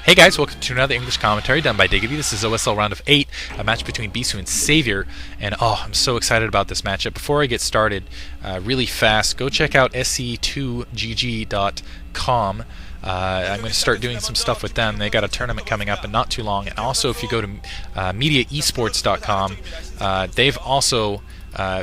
Hey guys, welcome to another English commentary done by Diggity. This is OSL round of 8, a match between Bisu and Savior, and I'm so excited about this matchup. Before I get started, really fast, go check out sc2gg.com. I'm going to start doing some stuff with them. They got a tournament coming up in not too long, and also if you go to mediaesports.com, they've also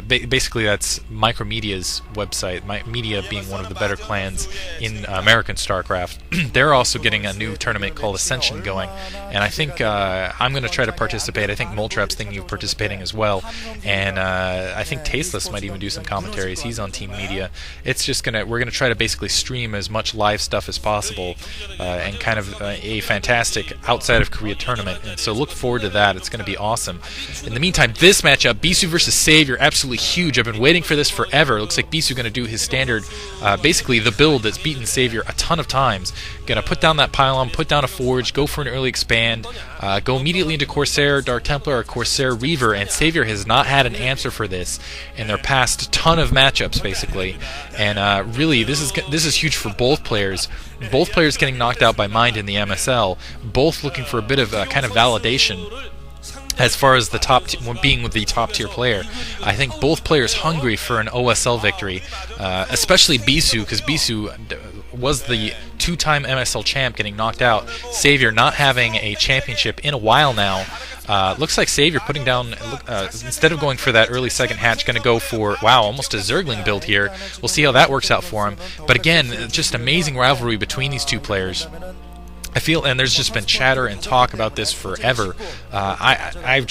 basically that's Micromedia's website, Media being one of the better clans in American StarCraft. They're also getting a new tournament called Ascension going, and I think I'm going to try to participate. I think Moltrap's thinking of participating as well, and I think Tasteless might even do some commentaries. He's on Team Media. It's just we're gonna try to basically stream as much live stuff as possible, and kind of a fantastic outside of Korea tournament. And so look forward to that. It's going to be awesome. In the meantime, this matchup, Bisu versus Savior, absolutely huge. I've been waiting for this forever. It looks like Bisu going to do his standard, basically the build that's beaten Savior a ton of times. Going to put down that pylon, put down a forge, go for an early expand, go immediately into Corsair, Dark Templar, or Corsair Reaver, and Savior has not had an answer for this in their past ton of matchups, basically. And really, this is huge for both players. Both players getting knocked out by Mind in the MSL, both looking for a bit of kind of validation as far as the being the top tier player. I think both players hungry for an OSL victory, especially Bisu, because Bisu was the two-time MSL champ getting knocked out. Savior not having a championship in a while now. Looks like Savior putting down, instead of going for that early second hatch, going to go for, wow, almost a Zergling build here. We'll see how that works out for him. But again, just amazing rivalry between these two players. I feel, and there's just been chatter and talk about this forever. I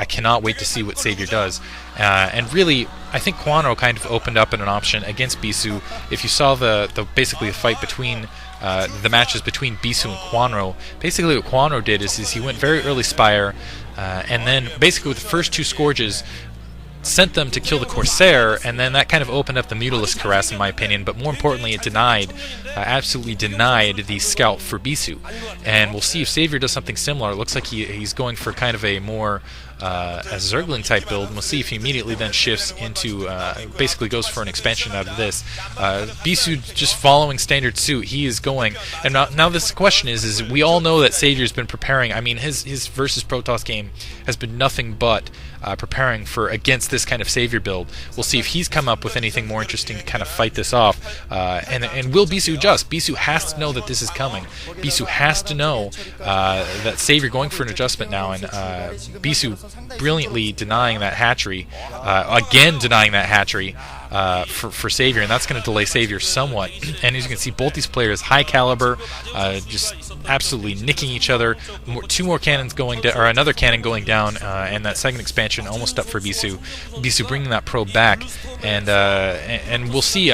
cannot wait to see what Savior does. And really, I think Quanro kind of opened up an option against Bisu. If you saw basically the fight between the matches between Bisu and Quanro, basically what Quanro did is he went very early Spire, and then basically with the first two Scourges, sent them to kill the Corsair, and then that kind of opened up the Mutalisk Caress, in my opinion, but more importantly, it absolutely denied the Scout for Bisu. And we'll see if Savior does something similar. It looks like he's going for kind of a more a Zergling type build, and we'll see if he immediately then shifts into, basically goes for an expansion out of this. Bisu just following standard suit, he is going, and now this question is we all know that Savior's been preparing. I mean, his versus Protoss game has been nothing but preparing for against this kind of Savior build. We'll see if he's come up with anything more interesting to kind of fight this off, and will Bisu adjust? Bisu has to know that this is coming. Bisu has to know that Savior going for an adjustment now, and Bisu brilliantly denying that hatchery, again denying that hatchery for Savior, and that's going to delay Savior somewhat. And as you can see, both these players high caliber, just absolutely nicking each other. Two more cannons going down, or another cannon going down, and that second expansion almost up for Bisu. Bisu bringing that probe back, and we'll see.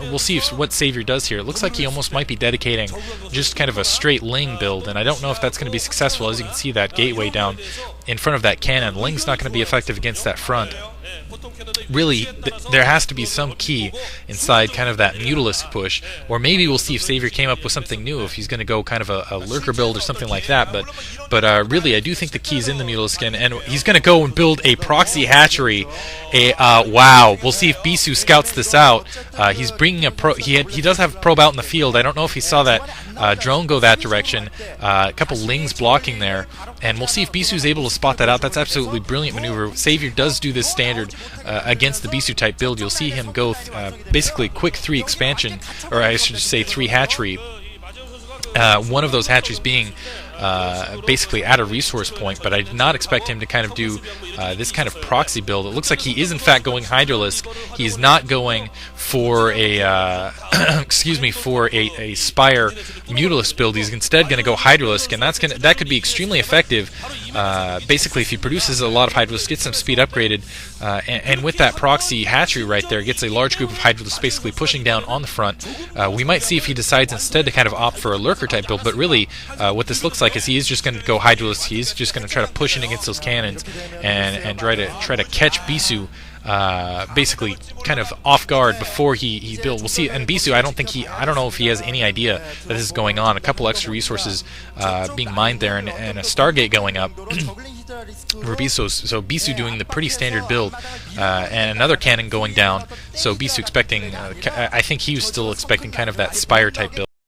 We'll see what Savior does here. It looks like he almost might be dedicating just kind of a straight Ling build, and I don't know if that's going to be successful. As you can see, that gateway down in front of that cannon, Ling's not going to be effective against that front. Really, there has to be some key inside kind of that Mutalisk push, or maybe we'll see if Savior came up with something new, if he's going to go kind of a Lurker build or something like that. But really, I do think the key's in the Mutalisk, and he's going to go and build a proxy hatchery. Wow, we'll see if Bisu scouts this out. He's bringing a probe. He does have a probe out in the field. I don't know if he saw that drone go that direction. A couple Lings blocking there, and we'll see if Bisu's able to spot that out. That's absolutely brilliant maneuver. Savior does do this standard against the Bisu type build. You'll see him go basically quick 3 expansion, or I should say 3 hatchery. One of those hatcheries being basically at a resource point, but I did not expect him to kind of do this kind of proxy build. It looks like he is in fact going Hydralisk. He's not going for a excuse me, for a Spire Mutalisk build. He's instead going to go Hydralisk, and that could be extremely effective. Basically, if he produces a lot of Hydralisk, gets some speed upgraded, and with that proxy hatchery right there, gets a large group of Hydralisk basically pushing down on the front. We might see if he decides instead to kind of opt for a Lurker type build, but really what this looks like is he is just going to go Hydralisk. He's just going to try to push in against those cannons and try to catch Bisu basically kind of off guard before he builds. We'll see. And Bisu, I don't know if he has any idea that this is going on. A couple extra resources being mined there, and a Stargate going up. For Bisu, so Bisu doing the pretty standard build, and another cannon going down. So Bisu expecting, I think he was still expecting kind of that Spire type build.